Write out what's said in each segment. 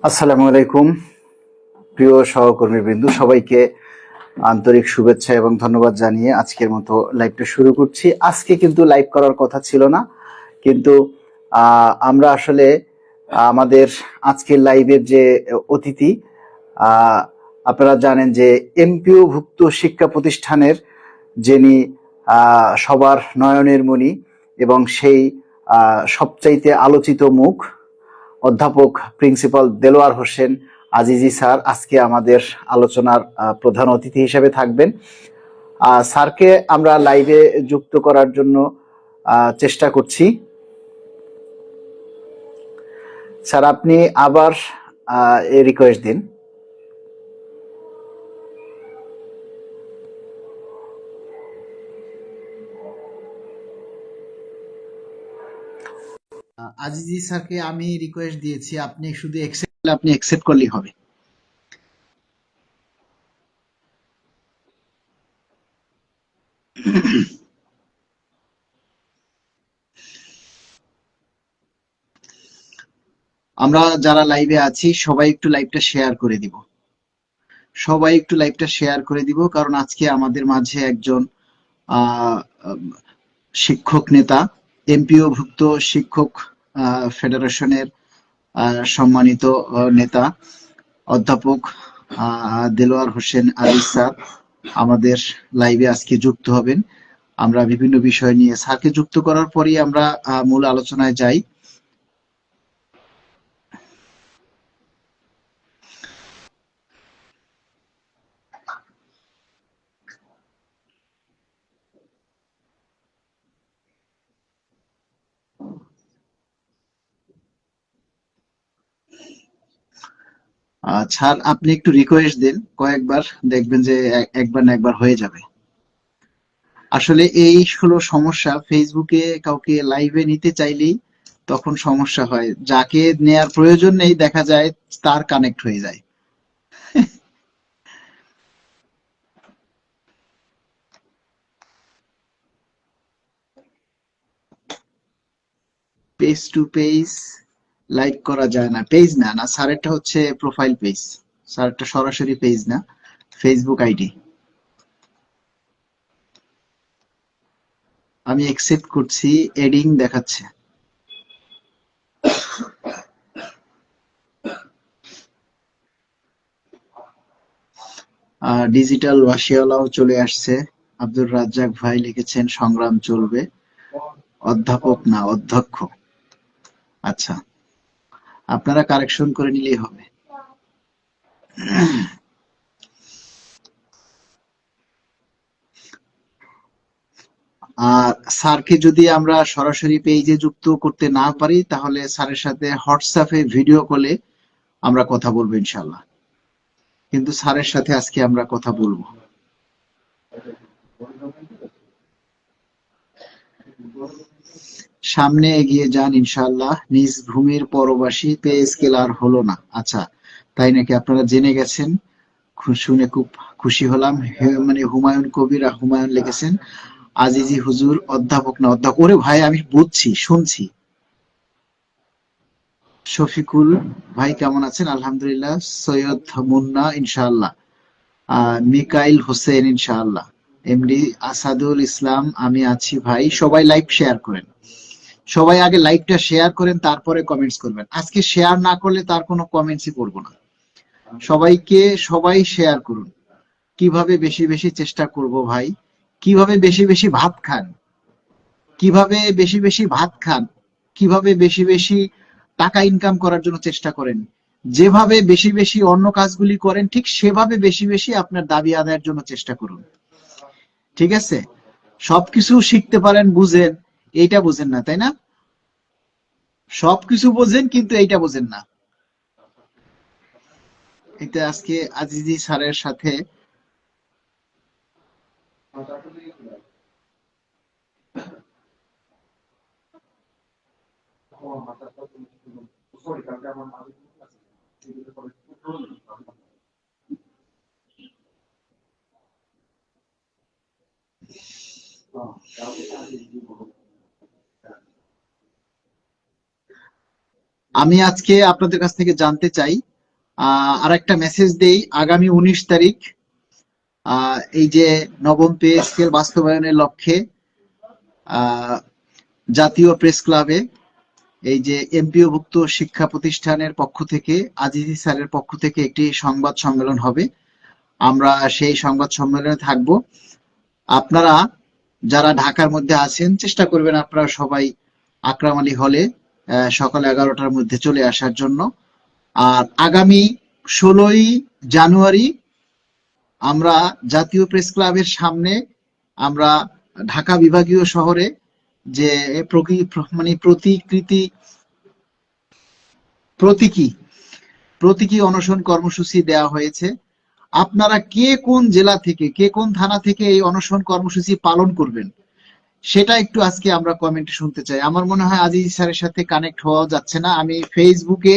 আসসালামু আলাইকুম প্রিয় সহকর্মীবৃন্দ, সবাইকে আন্তরিক শুভেচ্ছা এবং ধন্যবাদ জানিয়ে আজকের মতো লাইভটা শুরু করছি। আজকে কিন্তু লাইভ করার কথা ছিল না, কিন্তু আমরা আসলে আমাদের আজকের লাইভের যে অতিথি, আপনারা জানেন যে এমপিও ভুক্ত শিক্ষা প্রতিষ্ঠানের যিনি সবার নয়নের মণি এবং সেই সবচাইতে আলোচিত মুখ অধ্যাপক প্রিন্সিপাল দেলোয়ার হোসেন আজিজি স্যার আজকে আমাদের আলোচনার প্রধান অতিথি হিসেবে থাকবেন। স্যারকে আমরা লাইভে যুক্ত করার জন্য চেষ্টা করছি। স্যার, আপনি আবার রিকোয়েস্ট দিন। আজিজি স্যারকে আমি রিকোয়েস্ট দিয়েছি, আপনি শুধু অ্যাকসেপ্ট করলেই হবে। আমরা যারা লাইভে আছি সবাই একটু লাইভটা শেয়ার করে দিব, কারণ আজকে আমাদের মাঝে একজন শিক্ষক নেতা, এমপিও ভুক্ত শিক্ষক ফেডারেশনের সম্মানিত নেতা অধ্যাপক দেলোয়ার হোসেন আজিজ স্যার আমাদের লাইভে আজকে যুক্ত হবেন। আমরা বিভিন্ন বিষয় নিয়ে স্যারকে যুক্ত করার পরেই আমরা মূল আলোচনায় যাই। স্যার, আপনি একটু রিকোয়েস্ট দেন কয়েকবার, দেখবেন যে একবার না একবার হয়ে যাবে। আসলে এই হলো সমস্যা, ফেসবুকে কাউকে লাইভে নিতে চাইলেই তখন সমস্যা হয়, যাকে নেয়ার প্রয়োজন নেই দেখা যায় তার কানেক্ট হয়ে যায়। পেজ টু পেজ লাইক করা যায় না, পেজ না না স্যারেরটা হচ্ছে প্রোফাইল পেজ, স্যারেরটা সরাসরি পেজ না, ফেসবুক আইডি। আমি অ্যাকসেপ্ট করছি, এডিং দেখাচ্ছে। ডিজিটাল ওয়াশিওয়ালাও চলে আসছে। আব্দুর রাজ্জাক ভাই লিখেছেন সংগ্রাম চলবে, অধ্যাপক না অধ্যক্ষ। আচ্ছা, আপনারা কারেকশন করে নিলেই হবে। আর স্যারকে যদি আমরা সরাসরি পেজে যুক্ত করতে না পারি তাহলে স্যারের সাথে হোয়াটসঅ্যাপে ভিডিও কলে আমরা কথা বলবো ইনশাল্লাহ, কিন্তু স্যারের সাথে আজকে আমরা কথা বলবো। সামনে এগিয়ে যান ইনশাআল্লাহ। নিজ ভূমির পরবাসী পে স্কেল আর হলো না। আচ্ছা, তাই নাকি? আপনারা জেনে গেছেন, শুনে খুব খুশি হলাম। মানে হুমায়ুন কবির হুমায়ুন লিখেছেন আজিজি হুজুর অধ্যাপক না অধ্যাপক। ওরে ভাই, আমি বুঝছি, শুনছি। শফিকুল ভাই কেমন আছেন? আলহামদুলিল্লাহ। সৈয়দ মুন্না ইনশাআল্লাহ, মিকাইল হোসেন ইনশাআল্লাহ, এমডি আসাদুল ইসলাম আমি আছি ভাই। সবাই লাইভ শেয়ার করেন, সবাই আগে লাইভটা শেয়ার করেন, তারপরে কমেন্টস করবেন। আজকে শেয়ার না করলে তার কোনো কমেন্টসই করবো না। সবাই শেয়ার করুন। কিভাবে বেশি বেশি চেষ্টা করব ভাই, কিভাবে বেশি বেশি ভাত খান, কিভাবে বেশি বেশি ভাত খান, কিভাবে বেশি বেশি টাকা ইনকাম করার জন্য চেষ্টা করেন, যেভাবে বেশি বেশি অন্য কাজগুলি করেন ঠিক সেভাবে বেশি বেশি আপনার দাবি আদায়ের জন্য চেষ্টা করুন। ঠিক আছে? সবকিছু শিখতে পারেন, বুঝেন, এইটা বুঝেন না, তাই না? সবকিছু বোঝেন কিন্তু এইটা বোঝেন না। এটা আজকে আজিজি স্যারের সাথে আমি আজকে আপনাদের কাছ থেকে জানতে চাই, আর একটা মেসেজ দেই, আগামী 19 তারিখ এই যে নবম পে স্কেল বাস্তবায়নের লক্ষ্যে আহ, জাতীয় প্রেস ক্লাবে এই যে এমপিওভুক্ত শিক্ষা প্রতিষ্ঠানের পক্ষ থেকে আজিজি স্যারের পক্ষ থেকে একটি সংবাদ সম্মেলন হবে। আমরা সেই সংবাদ সম্মেলনে থাকব। আপনারা যারা ঢাকার মধ্যে আছেন চেষ্টা করবেন আপনারা সবাই আকরাম আলী হলে সকাল 11টার মধ্যে চলে আসার জন্য। আর আগামী 16ই জানুয়ারি আমরা জাতীয় প্রেস ক্লাবের সামনে আমরা ঢাকা বিভাগীয় শহরে যে মানে প্রতীকী প্রতীকী অনশন কর্মসূচি দেওয়া হয়েছে। আপনারা কে কোন জেলা থেকে, কে কোন থানা থেকে এই অনশন কর্মসূচি পালন করবেন সেটা একটু আজকে আমরা কমেন্টে শুনতে চাই। আমার মনে হয় আজিজ স্যারের সাথে কানেক্ট হওয়া যাচ্ছে না। আমি ফেসবুকে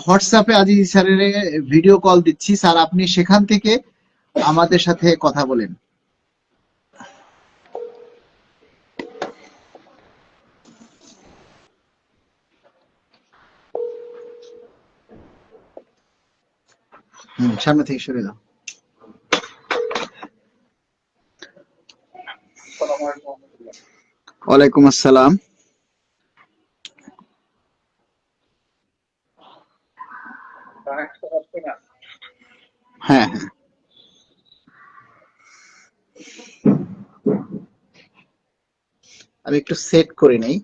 হোয়াটসঅ্যাপে আজিজ স্যারের ভিডিও কল দিচ্ছি। স্যার আপনি সেখান থেকে আমাদের সাথে কথা বলেন। সামনে থেকে সরে দাও। ওয়ালাইকুম আসসালাম। হ্যাঁ হ্যাঁ, আমি একটু সেট করে নেই।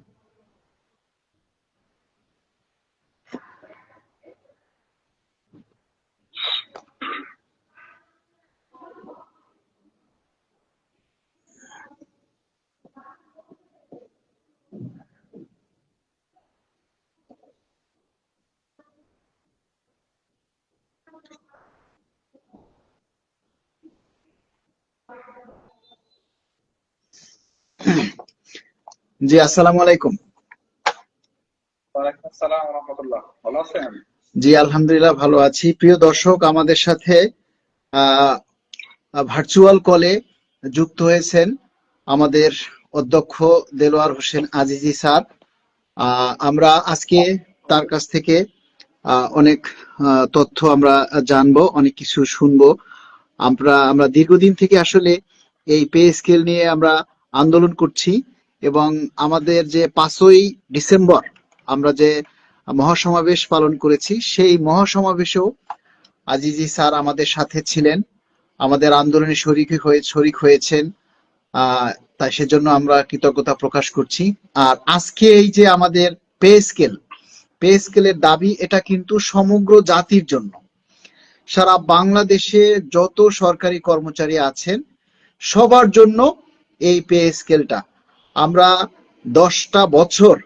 জি আসসালামু আলাইকুম। ওয়ালাইকুম আসসালাম ওয়া রাহমাতুল্লাহ। ভালো আছেন? জি আলহামদুলিল্লাহ ভালো আছি। প্রিয় দর্শক, আমাদের সাথে আহ ভার্চুয়াল কলে যুক্ত হয়েছেন আমাদের অধ্যক্ষ দেলোয়ার হোসেন আজিজি স্যার। আমরা আজকে তার কাছ থেকে অনেক তথ্য আমরা জানবো, অনেক কিছু শুনবো। আমরা দীর্ঘদিন থেকে আসলে এই পে স্কেল নিয়ে আমরা আন্দোলন করছি এবং আমাদের যে 5ই ডিসেম্বর আমরা যে মহাসমাবেশ পালন করেছি সেই মহাসমাবেশেও আজিজি স্যার আমাদের সাথে ছিলেন, আমাদের আন্দোলনে শরিক হয়েছেন। তাই সেজন্য আমরা কৃতজ্ঞতা প্রকাশ করছি। আর আজকে এই যে আমাদের পে স্কেলের দাবি, এটা কিন্তু সমগ্র জাতির জন্য। সারা বাংলাদেশে যত সরকারি কর্মচারী আছেন সবার জন্য এই পে স্কেলটা। আমরা 10টা বছর,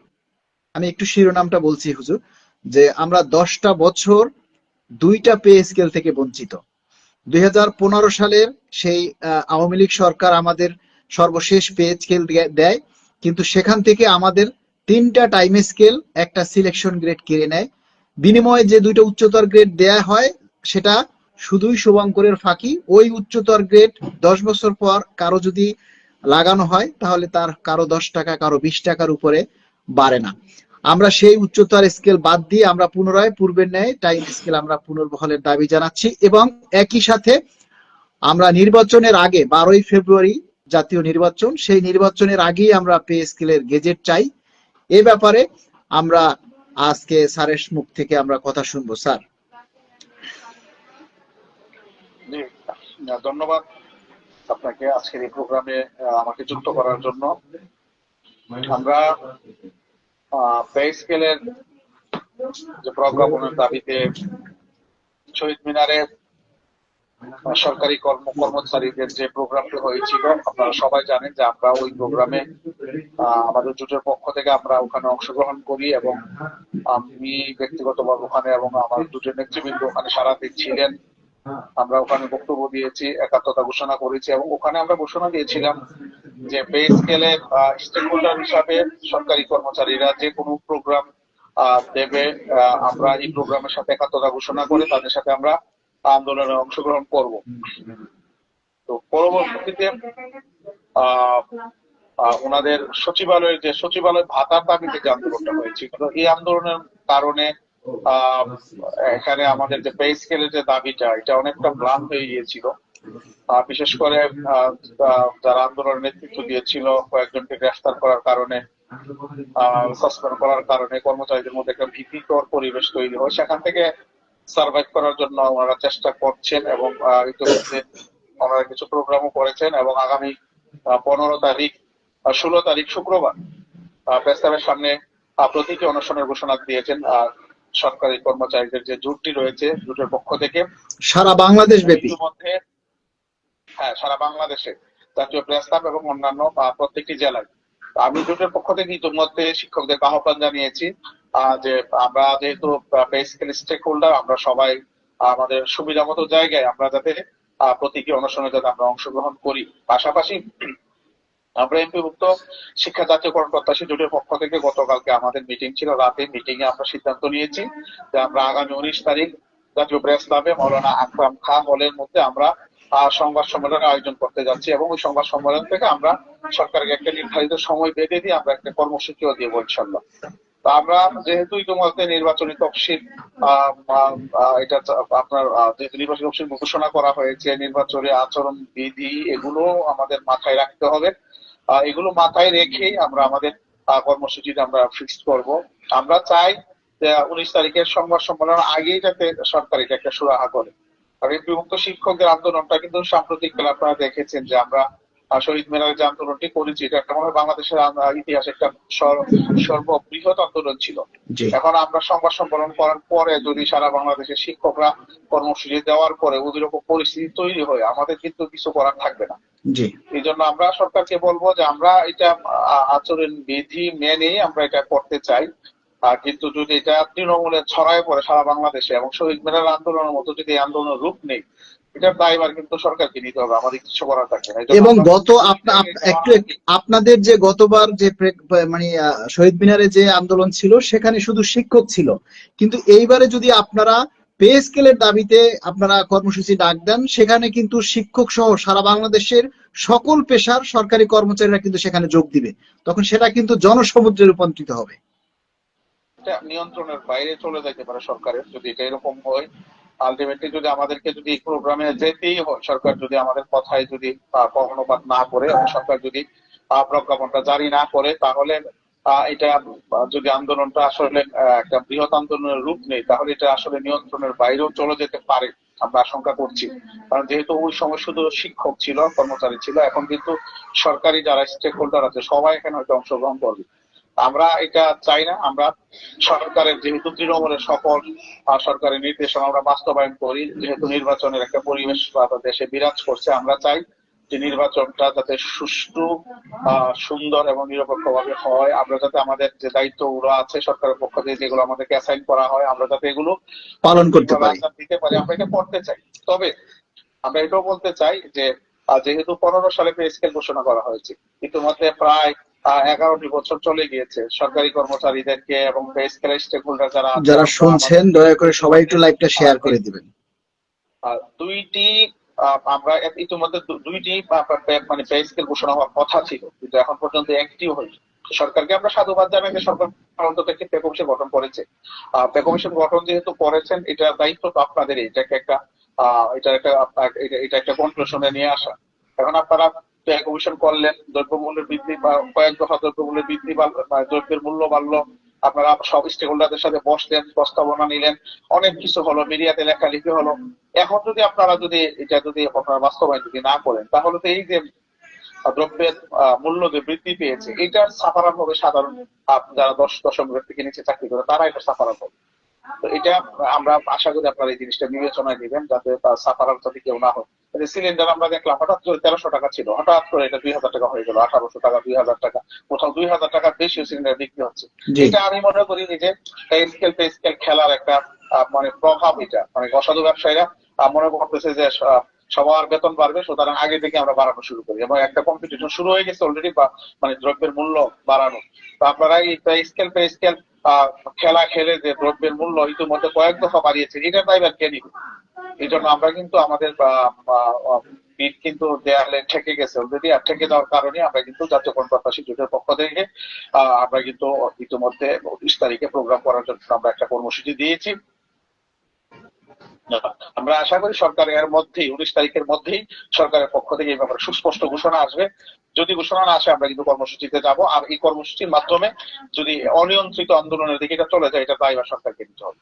আমি একটু শিরোনামটা বলছি হুজুর, যে আমরা 10টা বছর 2টা পে স্কেল থেকে বঞ্চিত। 2015 সালের সেই আওয়ামী লীগ সরকার আমাদের সর্বশেষ পে স্কেল দেয়, কিন্তু সেখান থেকে আমাদের 3টা টাইম স্কেল, একটা সিলেকশন গ্রেড কেড়ে নেয়। বিনিময়ে যে 2টা উচ্চতর গ্রেড দেয়া হয় সেটা শুধুই শুভঙ্করের ফাঁকি। ওই উচ্চতর গ্রেড 10 বছর পর কারো যদি লাগানো হয় তাহলে তার কারো 10 টাকা, কারো 20 টাকার উপরে বাড়ে না। আমরা সেই উচ্চতর স্কেল বাদ দিয়ে আমরা পুনরায় পূর্বের ন্যায় টাইম স্কেল আমরা পুনর্বহালের দাবি জানাচ্ছি এবং একই সাথে আমরা নির্বাচনের আগে 12ই ফেব্রুয়ারি জাতীয় নির্বাচন, সেই নির্বাচনের আগেই আমরা পে স্কেলের গেজেট চাই। এ ব্যাপারে আমরা আজকে স্যারের মুখ থেকে আমরা কথা শুনবো। স্যার। জি, ধন্যবাদ আপনাকে আজকের এই প্রোগ্রামে আমাকে যুক্ত করার জন্য। আমরা পে স্কেলের যে প্রজ্ঞাপনের দাবিতে শহীদ মিনারে সরকারি কর্মচারীদের যে প্রোগ্রামটি হয়েছিল, আপনারা সবাই জানেন যে আমরা ওই প্রোগ্রামে আমাদের জোটের পক্ষ থেকে আমরা ওখানে অংশগ্রহণ করি এবং আমি ব্যক্তিগতভাবে ওখানে এবং আমার জোটের নেতৃবৃন্দ ওখানে সারাদিন ছিলেন। আমরা ওখানে বক্তব্য দিয়েছি, একাত্মতা ঘোষণা করেছি এবং ওখানে আমরা ঘোষণা দিয়েছিলাম যে পে স্কেলের স্টেক হোল্ডার হিসাবে সরকারি কর্মচারীরা যে কোনো প্রোগ্রাম দেবে, আমরা এই প্রোগ্রামের সাথে একাত্মতা ঘোষণা করে তাদের সাথে আমরা আন্দোলনে অংশগ্রহণ করব। তো পরবর্তীতে ওনাদের সচিবালয়ের যে সচিবালয় ভাতার দাবিতে যে আন্দোলনটা হয়েছিল, এই আন্দোলনের কারণে আহ, এখানে আমাদের যে পে স্কেলের যে দাবিটা, এটা অনেকটা ম্লান হয়ে গিয়েছিল। বিশেষ করে আহ, যারা আন্দোলনের নেতৃত্ব দিয়েছিল, কয়েকজনকে গ্রেফতার করার কারণে, সাসপেন্ড করার কারণে কর্মচারীদের মধ্যে একটা ভীতিকর পরিবেশ তৈরি হয়। সেখান থেকে সার্ভাইভ করার জন্য ওনারা চেষ্টা করছেন এবং ইতিমধ্যে ওনারা কিছু প্রোগ্রামও করেছেন এবং আগামী 15 তারিখ 16 তারিখ শুক্রবার প্রেস ক্লাবের সামনে প্রতীকী অনশনের ঘোষণা দিয়েছেন সরকারি কর্মচারীদের যে জোটটি রয়েছে, জোটের পক্ষ থেকে সারা বাংলাদেশ ব্যাপী। ইতিমধ্যে হ্যাঁ, সারা বাংলাদেশে জাতীয় প্রেস ক্লাব এবং অন্যান্য প্রত্যেকটি জেলায়। আমি জোটের পক্ষ থেকে ইতিমধ্যে শিক্ষকদের আহ্বান জানিয়েছি যে আমরা যেহেতু পে স্কেল স্টেক হোল্ডার, আমরা সবাই আমাদের সুবিধা মতো জায়গায় আমরা যাতে প্রতীকী অনশনে যাতে আমরা অংশগ্রহণ করি। পাশাপাশি আমরা এমপিভুক্ত শিক্ষা জাতীয়করণ প্রত্যাশী জোটের পক্ষ থেকে গতকালকে আমাদের মিটিং ছিল, রাতে মিটিং এ আমরা সিদ্ধান্ত নিয়েছি যে আমরা আগামী 19 তারিখ জাতীয় প্রেস ক্লাবে মৌলানা আকরাম খান হলের মধ্যে আমরা সংবাদ সম্মেলনের আয়োজন করতে যাচ্ছি এবং ওই সংবাদ সম্মেলন থেকে আমরা সরকারকে একটা নির্ধারিত সময় বেঁধে দিয়ে আমরা একটা কর্মসূচিও দিব ইনশাল্লাহ। তো আমরা যেহেতু ইতিমধ্যে নির্বাচনী তফসিল এটা আপনার যেহেতু নির্বাচনী তফসিল ঘোষণা করা হয়েছে, নির্বাচনী আচরণ বিধি এগুলো আমাদের মাথায় রাখতে হবে। এগুলো মাথায় রেখেই আমরা আমাদের কর্মসূচিটা আমরা ফিক্সড করব। আমরা চাই যে 19 তারিখের সংবাদ সম্মেলনের আগেই যাতে সরকার এটা একটা সুরাহা করে। আর এই বিভক্ত শিক্ষকদের আন্দোলনটা কিন্তু সাম্প্রতিক কালে আপনারা দেখেছেন যে আমরা শহীদ মিনারের যে আন্দোলনটি করেছি, এটা একটা মনে হয় বাংলাদেশের ইতিহাসে একটা সর্ববৃহৎ আন্দোলন ছিল। এখন আমরা সংবাদ সম্মেলন করার পরে যদি সারা বাংলাদেশের শিক্ষকরা কর্মসূচি দেওয়ার পরে ওই রকম পরিস্থিতি তৈরি হয়, আমাদের কিন্তু কিছু করার থাকবে না। এই জন্য আমরা সরকারকে বলবো যে আমরা এটা আচরণ বিধি মেনে আমরা এটা করতে চাই। কিন্তু যদি এটা তৃণমূলে ছড়ায় পড়ে সারা বাংলাদেশে এবং শহীদ মিনার আন্দোলনের মতো যদি আন্দোলনের রূপ নেই, এটার দায়ভার কিন্তু সরকারকে নিতে হবে, আমাদের কিছু করার থাকবে না। এবং আপনাদের যে গতবার যে মানে শহীদ মিনারে যে আন্দোলন ছিল সেখানে শুধু শিক্ষক ছিল, কিন্তু এইবারে যদি আপনারা পে স্কেলের দাবিতে আপনারা কর্মসূচি ডাক দেন, সেখানে কিন্তু শিক্ষক সহ সারা বাংলাদেশের সকল পেশার সরকারি কর্মচারীরা কিন্তু সেখানে যোগ দিবে, তখন সেটা কিন্তু জনসমুদ্রে রূপান্তরিত হবে। নিয়ন্ত্রণের বাইরে চলে যেতে পারে সরকারের যদি এটা এরকম হয়। আলটিমেটলি যদি আমাদেরকে যদি এই প্রোগ্রামে যেতেই হয়, সরকার যদি আমাদের কথায় যদি কর্ণপাত না করে এবং সরকার যদি প্রজ্ঞাপনটা জারি না করে, তাহলে এটা যদি আন্দোলনটা আসলে একটা বৃহৎ আন্দোলনের রূপ নেই, তাহলে এটা আসলে নিয়ন্ত্রণের বাইরেও চলে যেতে পারে আমরা আশঙ্কা করছি। কারণ যেহেতু ওই সময় শুধু শিক্ষক ছিল, কর্মচারী ছিল, এখন কিন্তু সরকারি যারা স্টেক হোল্ডার আছে সবাই এখানে হয়তো অংশগ্রহণ করবে। আমরা এটা চাই না। আমরা সরকারের যেহেতু তৃণমূলের সকল সরকারি নির্দেশনা আমরা বাস্তবায়ন করি, যেহেতু নির্বাচনের একটা পরিবেশ দেশে বিরাজ করছে, আমরা চাই যে নির্বাচনটা যাতে সুষ্ঠু, সুন্দর এবং নিরপেক্ষ ভাবে হয়। আমরা যাতে আমাদের যে দায়িত্বগুলো আছে সরকারের পক্ষ থেকে যেগুলো আমাদেরকে অ্যাসাইন করা হয়, আমরা যাতে এগুলো পালন করতে পারি, আমরা এটা করতে চাই। তবে আমরা এটাও বলতে চাই যে যেহেতু 15 সালে পে স্কেল ঘোষণা করা হয়েছে, ইতিমধ্যে প্রায় 11টি বছর চলে গিয়েছে। সরকারি কর্মচারীদেরকে এবং পে স্কেল স্টেক হোল্ডার যারা শুনছেন দয়া করে সবাই একটু লাইভটা শেয়ার করে দিবেন। দুইটি আমরা ইতিমধ্যে দুইটি মানে পে স্কেল ঘোষণা হওয়ার কথা ছিল, কিন্তু এখন পর্যন্ত একটিও হয়নি। সরকারকে আমরা সাধুবাদ জানাই যে সরকার অন্তত একটি পে কমিশন গঠন করেছে। পে কমিশন গঠন যেহেতু করেছেন, এটার দায়িত্ব তো আপনাদের, এটাকে একটা এটা একটা কনক্লুশনে নিয়ে আসা। এখন আপনারা পে কমিশন করলেন, দ্রব্যমূল্যের বৃদ্ধি বা কয়েক দফা দ্রব্যমূল্যের বৃদ্ধি দ্রব্যের মূল্য বাড়লো, আপনারা সব স্টেক হোল্ডারদের সাথে বসলেন, প্রস্তাবনা নিলেন, অনেক কিছু হলো, মিডিয়াতে লেখালেখি হলো। এখন যদি আপনারা এটা যদি আপনারা বাস্তবায়ন যদি না করেন, তাহলে তো এই যে দ্রব্যের মূল্য যে বৃদ্ধি পেয়েছে, এটার সাফারার হবে সাধারণ যারা 10 দশকের থেকে নিচে চাকরি করে, তারা এটা সাফারার হবে। তো এটা আমরা আশা করি আপনারা এই জিনিসটা বিবেচনায় দিবেন, যাতে তার সাফারার যাতে কেউ না হয়। সিলিন্ডার আমরা দেখলাম হঠাৎ করে 1300 টাকা ছিল, হঠাৎ করে এটা 2000 টাকা হয়ে গেল, 1800 টাকা, 2000 টাকা, কোথাও 2000 টাকার বেশি সিলিন্ডার বিক্রি হচ্ছে। এটা আমি মনে করি যে পে স্কেল খেলার একটা মানে প্রভাব। এটা মানে অসাধু ব্যবসায়ীরা মনে করতেছে যে সবার বেতন বাড়বে, সুতরাং আগে থেকে আমরা বাড়ানো শুরু করি এবং একটা কম্পিটিশন শুরু হয়ে গেছে অলরেডি, মানে দ্রব্যের মূল্য বাড়ানো। তো আপনারা এই পে স্কেল খেলা খেলে যে দ্রব্যের মূল্য ইতিমধ্যে কয়েক দফা বাড়িয়েছে, এটার দায়ভার কে নিবে? এই জন্য আমরা কিন্তু আমাদের পিঠ কিন্তু দেয়ালে ঠেকে গেছে অলরেডি, আর ঠেকে যাওয়ার কারণে আমরা কিন্তু জাতীয় প্রত্যাশী জোটের পক্ষ থেকে আমরা কিন্তু ইতিমধ্যে 19 তারিখে প্রোগ্রাম করার জন্য আমরা একটা কর্মসূচি দিয়েছি। আমরা আশা করি সরকার এর মধ্যেই 19 তারিখের মধ্যেই সরকারের পক্ষ থেকে এই ব্যাপারে সুস্পষ্ট ঘোষণা আসবে। যদি ঘোষণা না আসে আমরা কিন্তু কর্মসূচিতে যাব, আর এই কর্মসূচির মাধ্যমে যদি অনিয়ন্ত্রিত আন্দোলনের দিকে এটা চলে যায়, এটা দায়ভার সরকারকে নিতে হবে।